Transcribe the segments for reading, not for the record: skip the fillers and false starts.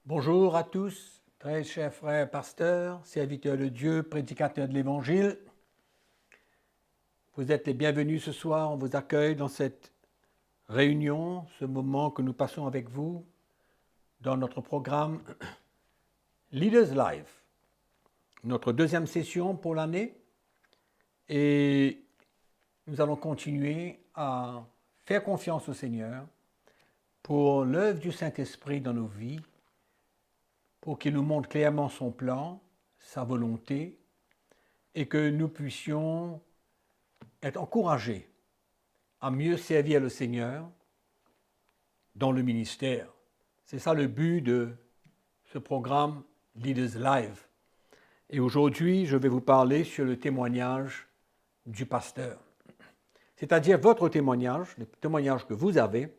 Bonjour à tous, très chers frères pasteurs, serviteurs de Dieu, prédicateurs de l'Évangile. Vous êtes les bienvenus ce soir, on vous accueille dans cette réunion, ce moment que nous passons avec vous dans notre programme Leaders Live, notre deuxième session pour l'année. Et nous allons continuer à faire confiance au Seigneur pour l'œuvre du Saint-Esprit dans nos vies, pour qu'il nous montre clairement son plan, sa volonté, et que nous puissions être encouragés à mieux servir le Seigneur dans le ministère. C'est ça le but de ce programme Leaders Live. Et aujourd'hui, je vais vous parler sur le témoignage du pasteur. C'est-à-dire votre témoignage, le témoignage que vous avez,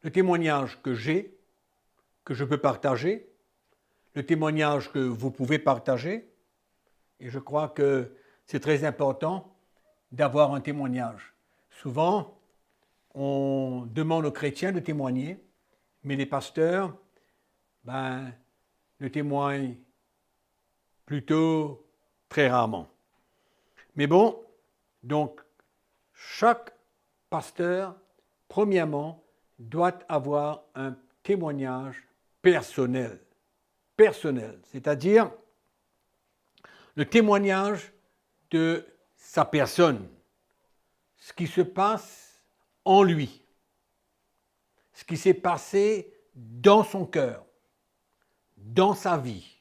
le témoignage que j'ai, que je peux partager, le témoignage que vous pouvez partager. Et je crois que c'est très important d'avoir un témoignage. Souvent, on demande aux chrétiens de témoigner, mais les pasteurs ne témoignent plutôt très rarement. Mais bon, donc, chaque pasteur, premièrement, doit avoir un témoignage personnel, c'est-à-dire le témoignage de sa personne, ce qui se passe en lui, ce qui s'est passé dans son cœur, dans sa vie.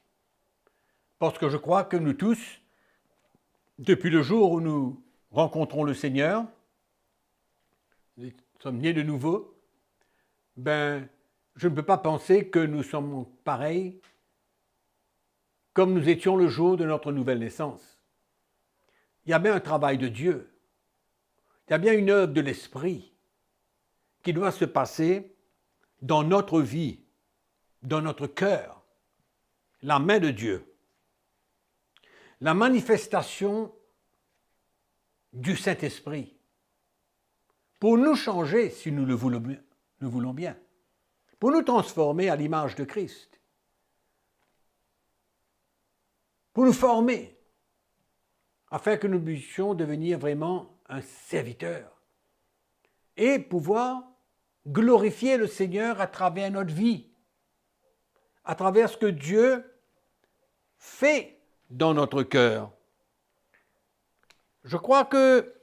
Parce que je crois que nous tous, depuis le jour où nous rencontrons le Seigneur, nous sommes nés de nouveau, je ne peux pas penser que nous sommes pareils comme nous étions le jour de notre nouvelle naissance. Il y a bien un travail de Dieu, il y a bien une œuvre de l'Esprit qui doit se passer dans notre vie, dans notre cœur, la main de Dieu. La manifestation du Saint-Esprit pour nous changer si nous le voulons bien, pour nous transformer à l'image de Christ, pour nous former, afin que nous puissions devenir vraiment un serviteur et pouvoir glorifier le Seigneur à travers notre vie, à travers ce que Dieu fait dans notre cœur. Je crois que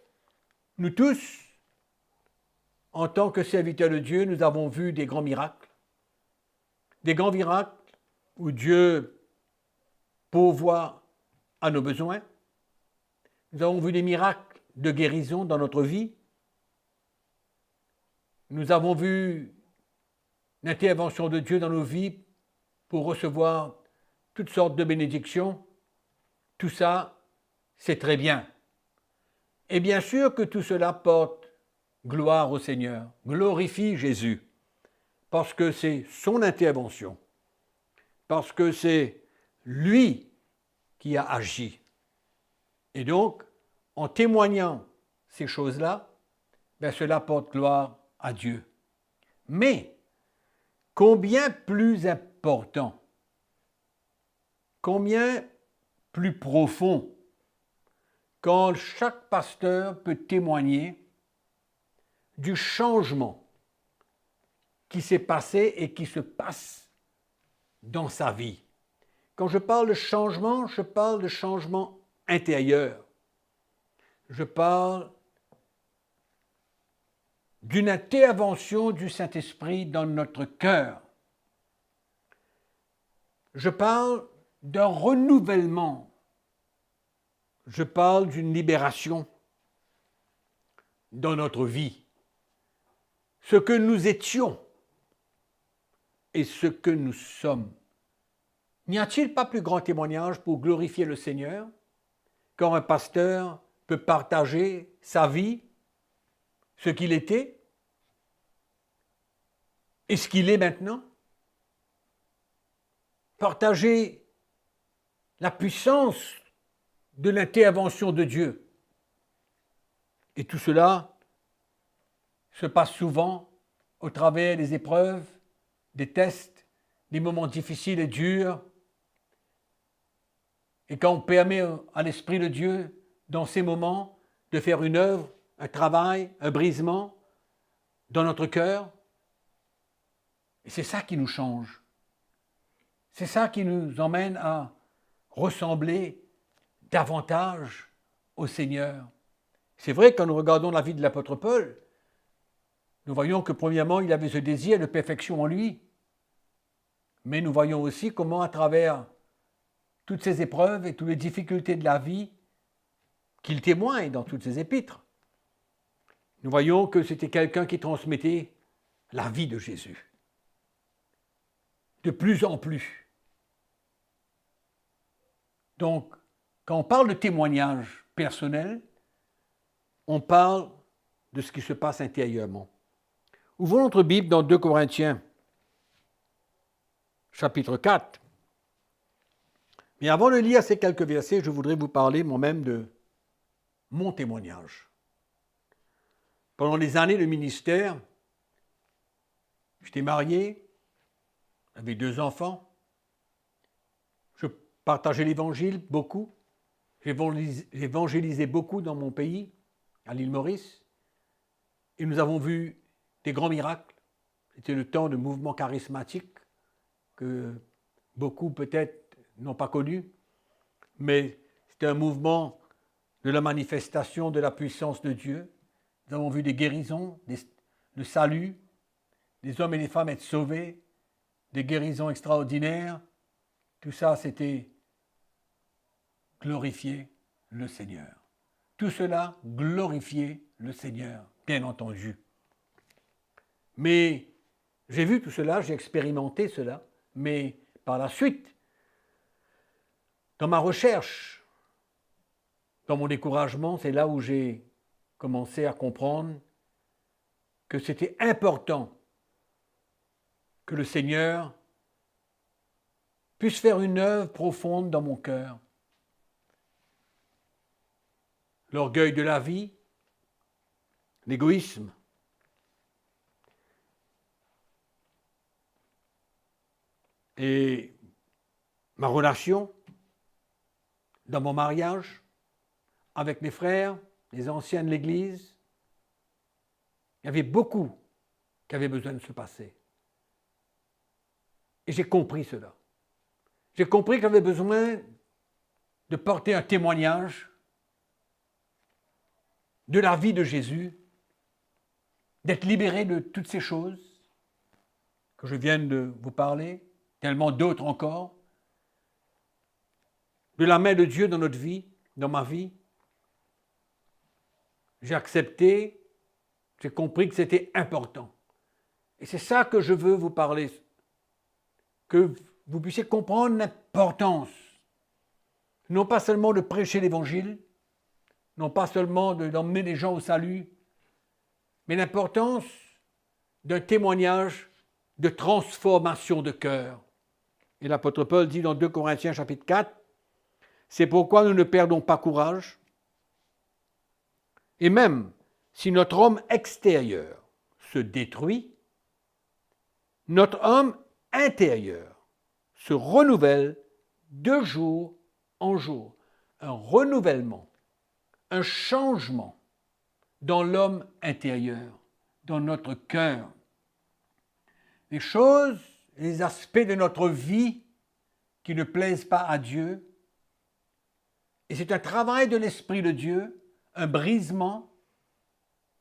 nous tous, en tant que serviteurs de Dieu, nous avons vu des grands miracles où Dieu pourvoit à nos besoins. Nous avons vu des miracles de guérison dans notre vie. Nous avons vu l'intervention de Dieu dans nos vies pour recevoir toutes sortes de bénédictions. Tout ça, c'est très bien. Et bien sûr que tout cela porte gloire au Seigneur, glorifie Jésus, parce que c'est son intervention, parce que c'est lui qui a agi. Et donc, en témoignant ces choses-là, cela porte gloire à Dieu. Mais, combien plus important, combien plus profond, quand chaque pasteur peut témoigner du changement qui s'est passé et qui se passe dans sa vie. Quand je parle de changement, je parle de changement intérieur. Je parle d'une intervention du Saint-Esprit dans notre cœur. Je parle d'un renouvellement. Je parle d'une libération dans notre vie. Ce que nous étions et ce que nous sommes. N'y a-t-il pas plus grand témoignage pour glorifier le Seigneur quand un pasteur peut partager sa vie, ce qu'il était et ce qu'il est maintenant? Partager la puissance de l'intervention de Dieu. Et tout cela se passe souvent au travers des épreuves, des tests, des moments difficiles et durs. Et quand on permet à l'Esprit de Dieu, dans ces moments, de faire une œuvre, un travail, un brisement dans notre cœur, et c'est ça qui nous change. C'est ça qui nous emmène à ressembler davantage au Seigneur. C'est vrai que quand nous regardons la vie de l'apôtre Paul, nous voyons que premièrement, il avait ce désir de perfection en lui. Mais nous voyons aussi comment à travers toutes ces épreuves et toutes les difficultés de la vie qu'il témoigne dans toutes ses épîtres, nous voyons que c'était quelqu'un qui transmettait la vie de Jésus. De plus en plus. Donc, quand on parle de témoignage personnel, on parle de ce qui se passe intérieurement. Ouvrons notre Bible dans 2 Corinthiens, chapitre 4. Mais avant de lire ces quelques versets, je voudrais vous parler moi-même de mon témoignage. Pendant les années de ministère, j'étais marié, j'avais 2 enfants, je partageais l'Évangile beaucoup, j'évangélisais beaucoup dans mon pays, à l'île Maurice, et nous avons vu des grands miracles. C'était le temps de mouvements charismatiques que beaucoup peut-être n'ont pas connu, mais c'était un mouvement de la manifestation de la puissance de Dieu. Nous avons vu des guérisons, le salut, des hommes et des femmes être sauvés, des guérisons extraordinaires. Tout ça, c'était glorifier le Seigneur. Tout cela, glorifier le Seigneur, bien entendu. Mais j'ai vu tout cela, j'ai expérimenté cela, mais par la suite, dans ma recherche, dans mon découragement, c'est là où j'ai commencé à comprendre que c'était important que le Seigneur puisse faire une œuvre profonde dans mon cœur. L'orgueil de la vie, l'égoïsme, et ma relation dans mon mariage avec mes frères, les anciens de l'Église, il y avait beaucoup qui avaient besoin de se passer. Et j'ai compris cela. J'ai compris que j'avais besoin de porter un témoignage de la vie de Jésus, d'être libéré de toutes ces choses que je viens de vous parler, tellement d'autres encore, de la main de Dieu dans notre vie, dans ma vie. J'ai accepté, j'ai compris que c'était important. Et c'est ça que je veux vous parler, que vous puissiez comprendre l'importance, non pas seulement de prêcher l'Évangile, non pas seulement d'emmener les gens au salut, mais l'importance d'un témoignage de transformation de cœur. Et l'apôtre Paul dit dans 2 Corinthiens chapitre 4, « C'est pourquoi nous ne perdons pas courage, et même si notre homme extérieur se détruit, notre homme intérieur se renouvelle de jour en jour. » Un renouvellement, un changement dans l'homme intérieur, dans notre cœur. Les choses, les aspects de notre vie qui ne plaisent pas à Dieu, et c'est un travail de l'Esprit de Dieu, un brisement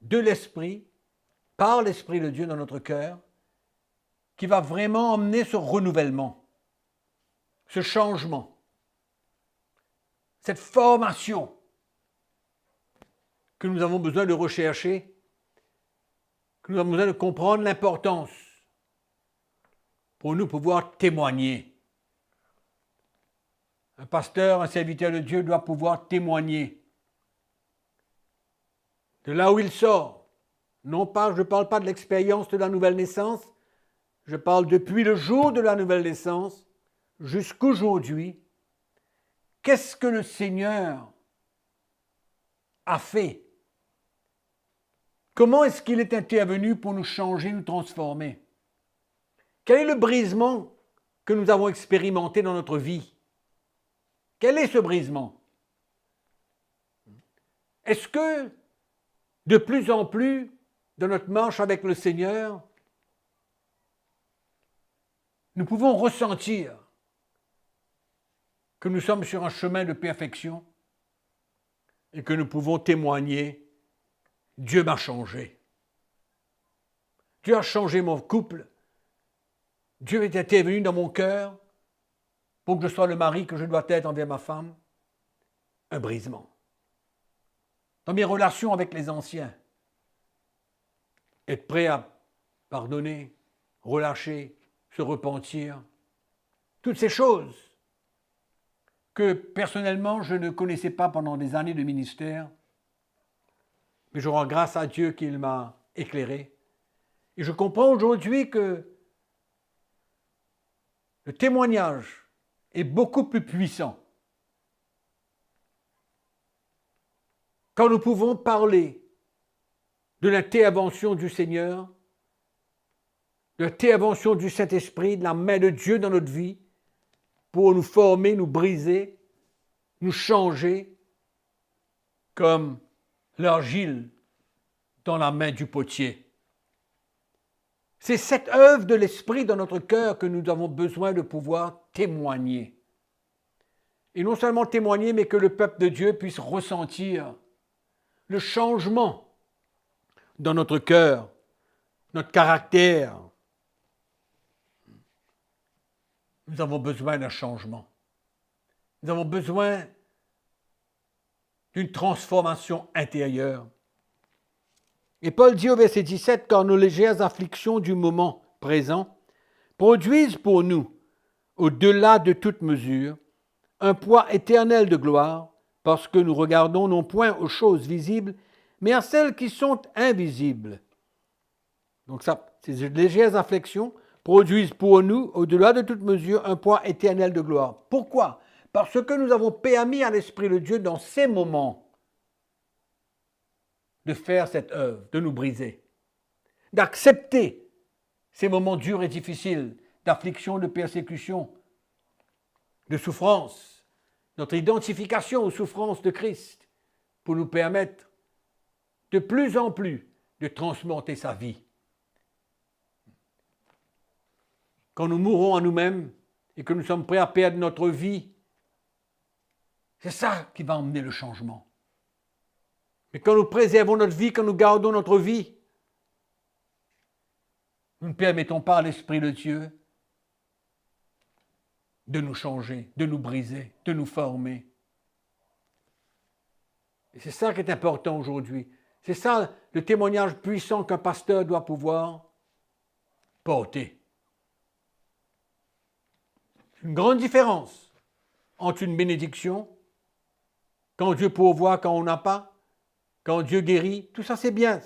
de l'Esprit, par l'Esprit de Dieu dans notre cœur, qui va vraiment emmener ce renouvellement, ce changement, cette formation que nous avons besoin de rechercher, que nous avons besoin de comprendre l'importance pour nous pouvoir témoigner. Un pasteur, un serviteur de Dieu doit pouvoir témoigner de là où il sort. Non pas, je ne parle pas de l'expérience de la nouvelle naissance, je parle depuis le jour de la nouvelle naissance jusqu'aujourd'hui. Qu'est-ce que le Seigneur a fait? Comment est-ce qu'il est intervenu pour nous changer, nous transformer? Quel est le brisement que nous avons expérimenté dans notre vie? Quel est ce brisement? Est-ce que de plus en plus, dans notre marche avec le Seigneur, nous pouvons ressentir que nous sommes sur un chemin de perfection et que nous pouvons témoigner « Dieu m'a changé. Dieu a changé mon couple. Dieu est intervenu dans mon cœur pour que je sois le mari que je dois être envers ma femme. » Un brisement. Dans mes relations avec les anciens, être prêt à pardonner, relâcher, se repentir, toutes ces choses que personnellement je ne connaissais pas pendant des années de ministère, mais je rends grâce à Dieu qu'il m'a éclairé. Et je comprends aujourd'hui que le témoignage est beaucoup plus puissant quand nous pouvons parler de l'intervention du Seigneur, de l'intervention du Saint-Esprit, de la main de Dieu dans notre vie, pour nous former, nous briser, nous changer, comme l'argile dans la main du potier. C'est cette œuvre de l'Esprit dans notre cœur que nous avons besoin de pouvoir témoigner. Et non seulement témoigner, mais que le peuple de Dieu puisse ressentir le changement dans notre cœur, notre caractère. Nous avons besoin d'un changement. Nous avons besoin d'une transformation intérieure. Et Paul dit au verset 17, « Car nos légères afflictions du moment présent produisent pour nous, au-delà de toute mesure, un poids éternel de gloire, parce que nous regardons non point aux choses visibles, mais à celles qui sont invisibles. » Donc ça, ces légères afflictions produisent pour nous, au-delà de toute mesure, un poids éternel de gloire. Pourquoi? Parce que nous avons permis à l'Esprit de Dieu, dans ces moments, de faire cette œuvre, de nous briser, d'accepter ces moments durs et difficiles, d'affliction, de persécution, de souffrance, notre identification aux souffrances de Christ, pour nous permettre de plus en plus de transmonter sa vie. Quand nous mourrons à nous-mêmes et que nous sommes prêts à perdre notre vie, c'est ça qui va emmener le changement. Mais quand nous préservons notre vie, quand nous gardons notre vie, nous ne permettons pas à l'Esprit de Dieu de nous changer, de nous briser, de nous former. Et c'est ça qui est important aujourd'hui. C'est ça le témoignage puissant qu'un pasteur doit pouvoir porter. Une grande différence entre une bénédiction, quand Dieu pourvoit, quand on n'a pas, quand Dieu guérit, tout ça c'est bien,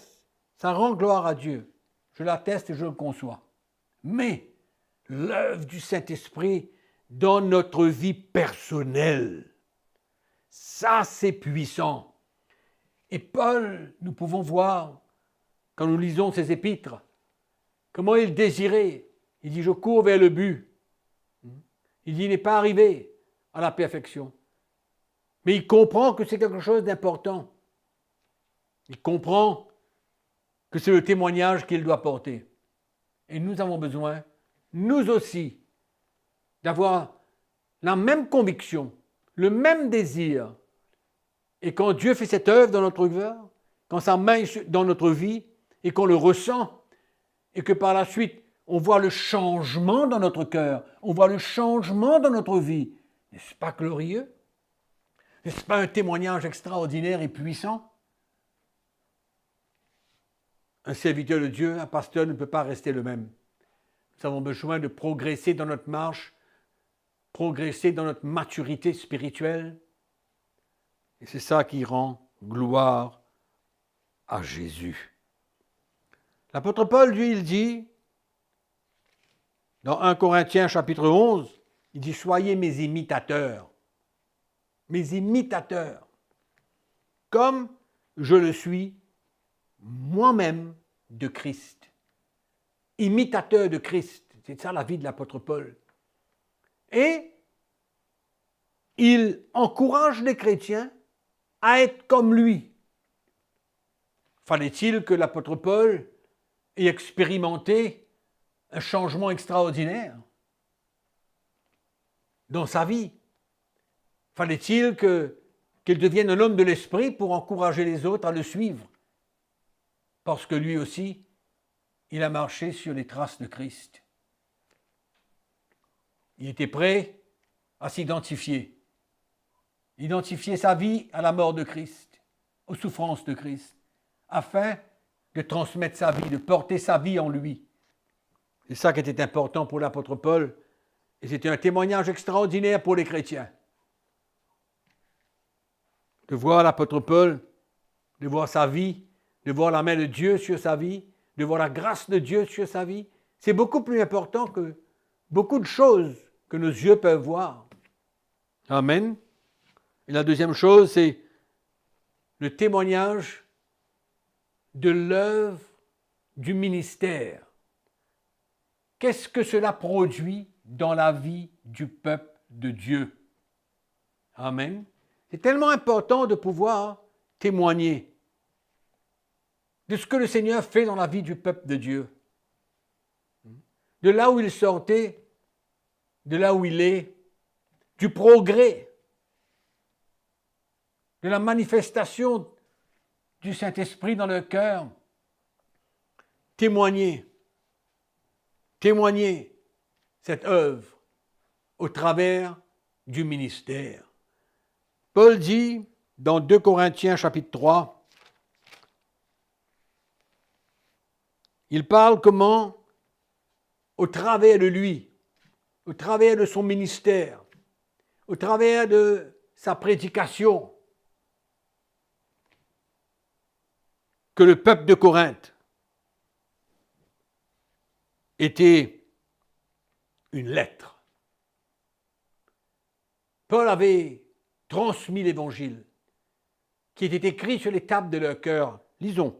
ça rend gloire à Dieu. Je l'atteste et je le conçois. Mais l'œuvre du Saint-Esprit dans notre vie personnelle, ça c'est puissant. Et Paul, nous pouvons voir, quand nous lisons ses épîtres, comment il désirait. Il dit, je cours vers le but. Il dit, il n'est pas arrivé à la perfection. Mais il comprend que c'est quelque chose d'important. Il comprend que c'est le témoignage qu'il doit porter. Et nous avons besoin, nous aussi, d'avoir la même conviction, le même désir. Et quand Dieu fait cette œuvre dans notre cœur, quand sa main est dans notre vie, et qu'on le ressent, et que par la suite, on voit le changement dans notre cœur, on voit le changement dans notre vie, n'est-ce pas glorieux? N'est-ce pas un témoignage extraordinaire et puissant? Un serviteur de Dieu, un pasteur ne peut pas rester le même. Nous avons besoin de progresser dans notre marche, progresser dans notre maturité spirituelle. Et c'est ça qui rend gloire à Jésus. L'apôtre Paul, lui, il dit, dans 1 Corinthiens chapitre 11, il dit « Soyez mes imitateurs, comme je le suis moi-même de Christ. » Imitateur de Christ, c'est ça la vie de l'apôtre Paul. Et il encourage les chrétiens à être comme lui. Fallait-il que l'apôtre Paul ait expérimenté un changement extraordinaire dans sa vie? Fallait-il qu'il devienne un homme de l'esprit pour encourager les autres à le suivre? Parce que lui aussi, il a marché sur les traces de Christ. Il était prêt à s'identifier. Identifier sa vie à la mort de Christ, aux souffrances de Christ, afin de transmettre sa vie, de porter sa vie en lui. C'est ça qui était important pour l'apôtre Paul, et c'était un témoignage extraordinaire pour les chrétiens. De voir l'apôtre Paul, de voir sa vie, de voir la main de Dieu sur sa vie, de voir la grâce de Dieu sur sa vie, c'est beaucoup plus important que beaucoup de choses que nos yeux peuvent voir. Amen. Et la deuxième chose, c'est le témoignage de l'œuvre du ministère. Qu'est-ce que cela produit dans la vie du peuple de Dieu? Amen. C'est tellement important de pouvoir témoigner de ce que le Seigneur fait dans la vie du peuple de Dieu. De là où il sortait, de là où il est, du progrès, de la manifestation du Saint-Esprit dans le cœur. Témoigner cette œuvre au travers du ministère. Paul dit dans 2 Corinthiens chapitre 3, il parle comment, au travers de lui, au travers de son ministère, au travers de sa prédication, que le peuple de Corinthe était une lettre. Paul avait transmis l'évangile qui était écrit sur les tables de leur cœur. Lisons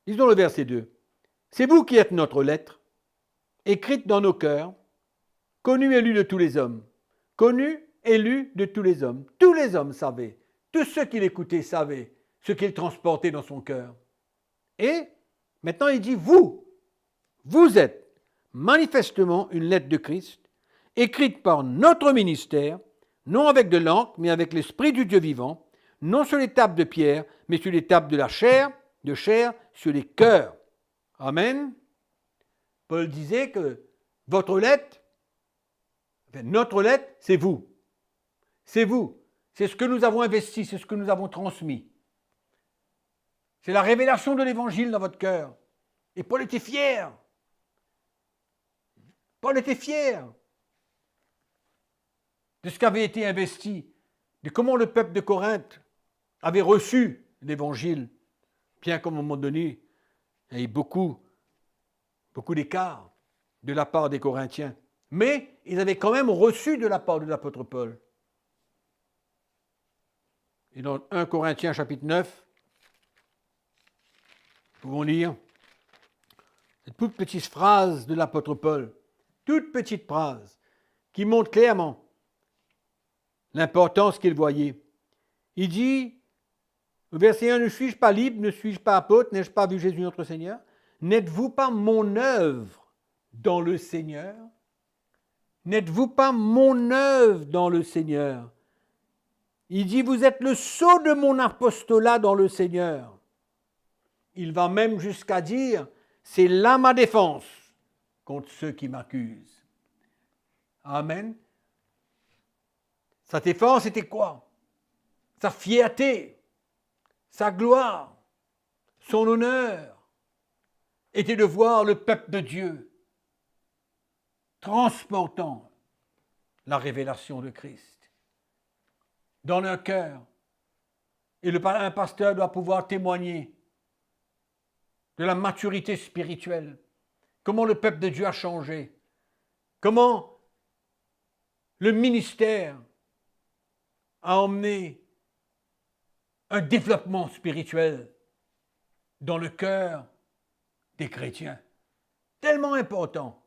le verset 2. C'est vous qui êtes notre lettre, écrite dans nos cœurs, connue et lue de tous les hommes. Connue et lue de tous les hommes. Tous les hommes savaient, tous ceux qui l'écoutaient savaient ce qu'il transportait dans son cœur. Et maintenant il dit, vous êtes manifestement une lettre de Christ, écrite par notre ministère, non avec de l'encre, mais avec l'Esprit du Dieu vivant, non sur les tables de pierre, mais sur les tables de la chair, sur les cœurs. Amen. Paul disait que votre lettre, notre lettre, c'est vous. C'est vous. C'est ce que nous avons investi, c'est ce que nous avons transmis. C'est la révélation de l'Évangile dans votre cœur. Et Paul était fier. Paul était fier de ce qui avait été investi, de comment le peuple de Corinthe avait reçu l'Évangile, bien qu'à un moment donné, il y ait beaucoup d'écart de la part des Corinthiens. Mais ils avaient quand même reçu de la part de l'apôtre Paul. Et dans 1 Corinthiens chapitre 9, nous pouvons lire cette toute petite phrase de l'apôtre Paul, toute petite phrase, qui montre clairement l'importance qu'il voyait. Il dit, au verset 1, ne suis-je pas libre, ne suis-je pas apôtre, n'ai-je pas vu Jésus notre Seigneur? N'êtes-vous pas mon œuvre dans le Seigneur? N'êtes-vous pas mon œuvre dans le Seigneur? Il dit, vous êtes le sceau de mon apostolat dans le Seigneur. Il va même jusqu'à dire, c'est là ma défense contre ceux qui m'accusent. Amen. Sa défense était quoi? Sa fierté, sa gloire, son honneur était de voir le peuple de Dieu transportant la révélation de Christ dans leur cœur. Et un pasteur doit pouvoir témoigner de la maturité spirituelle, comment le peuple de Dieu a changé, comment le ministère a emmené un développement spirituel dans le cœur des chrétiens. Tellement important,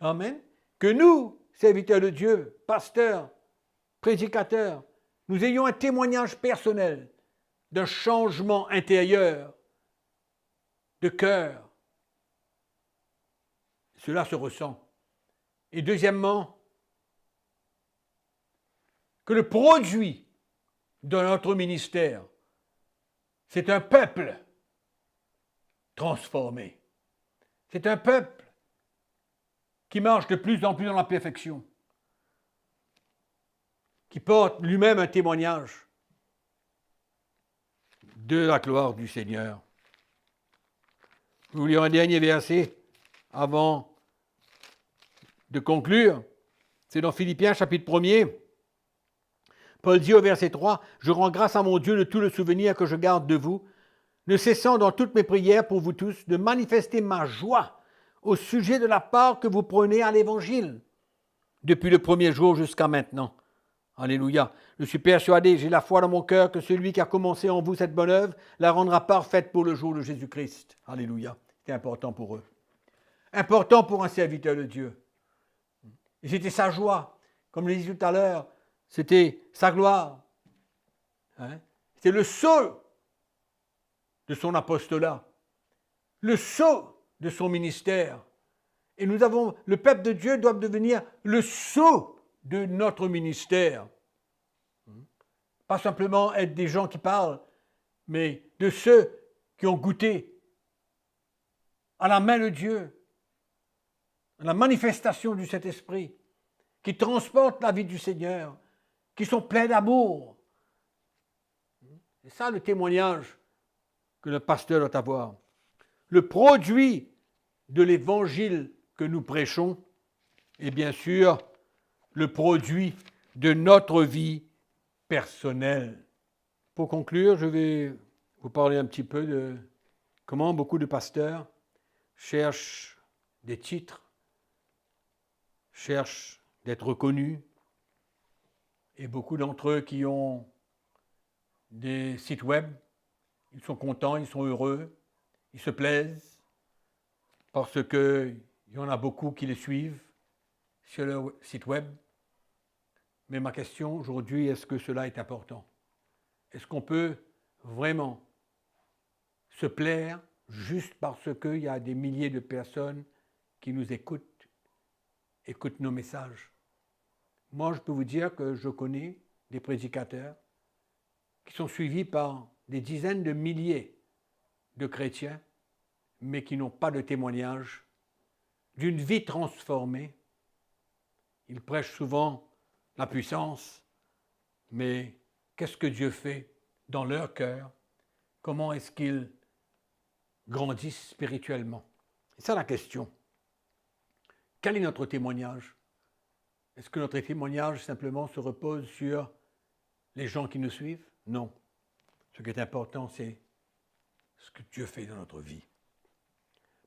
amen, que nous, serviteurs de Dieu, pasteurs, prédicateurs, nous ayons un témoignage personnel d'un changement intérieur de cœur. Cela se ressent. Et deuxièmement, que le produit de notre ministère, c'est un peuple transformé. C'est un peuple qui marche de plus en plus dans la perfection, qui porte lui-même un témoignage de la gloire du Seigneur. Nous lisons un dernier verset avant de conclure. C'est dans Philippiens chapitre 1er. Paul dit au verset 3, « Je rends grâce à mon Dieu de tout le souvenir que je garde de vous, ne cessant dans toutes mes prières pour vous tous de manifester ma joie au sujet de la part que vous prenez à l'Évangile, depuis le premier jour jusqu'à maintenant. » Alléluia. Je suis persuadé, j'ai la foi dans mon cœur que celui qui a commencé en vous cette bonne œuvre la rendra parfaite pour le jour de Jésus-Christ. Alléluia. C'est important pour eux. Important pour un serviteur de Dieu. Et c'était sa joie. Comme je l'ai dit tout à l'heure, c'était sa gloire. C'était le sceau de son apostolat. Le sceau de son ministère. Et le peuple de Dieu doit devenir le sceau de notre ministère. Pas simplement être des gens qui parlent, mais de ceux qui ont goûté à la main de Dieu, à la manifestation du Saint-Esprit, qui transportent la vie du Seigneur, qui sont pleins d'amour. C'est ça le témoignage que le pasteur doit avoir. Le produit de l'évangile que nous prêchons est bien sûr le produit de notre vie personnelle. Pour conclure, je vais vous parler un petit peu de comment beaucoup de pasteurs cherchent des titres, cherchent d'être reconnus, et beaucoup d'entre eux qui ont des sites web, ils sont contents, ils sont heureux, ils se plaisent, parce qu'il y en a beaucoup qui les suivent sur leur site web. Mais ma question aujourd'hui, est-ce que cela est important? Est-ce qu'on peut vraiment se plaire juste parce qu'il y a des milliers de personnes qui nous écoutent nos messages? Moi, je peux vous dire que je connais des prédicateurs qui sont suivis par des dizaines de milliers de chrétiens, mais qui n'ont pas de témoignage d'une vie transformée. Ils prêchent souvent la puissance, mais qu'est-ce que Dieu fait dans leur cœur? Comment est-ce qu'ils grandissent spirituellement? C'est ça la question. Quel est notre témoignage? Est-ce que notre témoignage simplement se repose sur les gens qui nous suivent? Non. Ce qui est important, c'est ce que Dieu fait dans notre vie.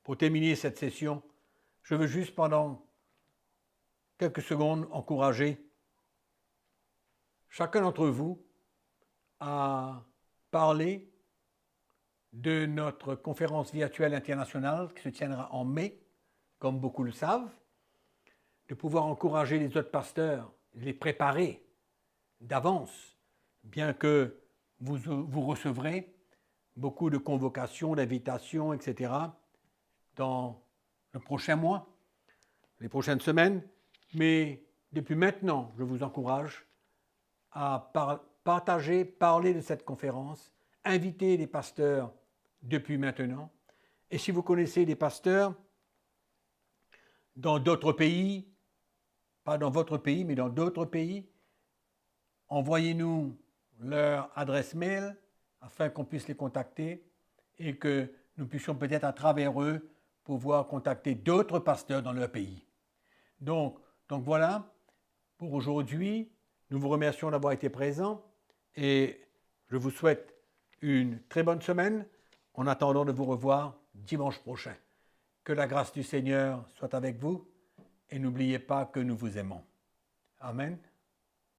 Pour terminer cette session, je veux juste pendant quelques secondes encourager chacun d'entre vous à parler de notre conférence virtuelle internationale qui se tiendra en mai, comme beaucoup le savent, de pouvoir encourager les autres pasteurs, les préparer d'avance, bien que vous recevrez beaucoup de convocations, d'invitations, etc., dans le prochain mois, les prochaines semaines. Mais depuis maintenant, je vous encourage à partager, parler de cette conférence, inviter les pasteurs depuis maintenant. Et si vous connaissez des pasteurs dans d'autres pays, pas dans votre pays, mais dans d'autres pays, envoyez-nous leur adresse mail afin qu'on puisse les contacter et que nous puissions peut-être à travers eux pouvoir contacter d'autres pasteurs dans leur pays. Donc voilà, pour aujourd'hui, nous vous remercions d'avoir été présents et je vous souhaite une très bonne semaine en attendant de vous revoir dimanche prochain. Que la grâce du Seigneur soit avec vous et n'oubliez pas que nous vous aimons. Amen.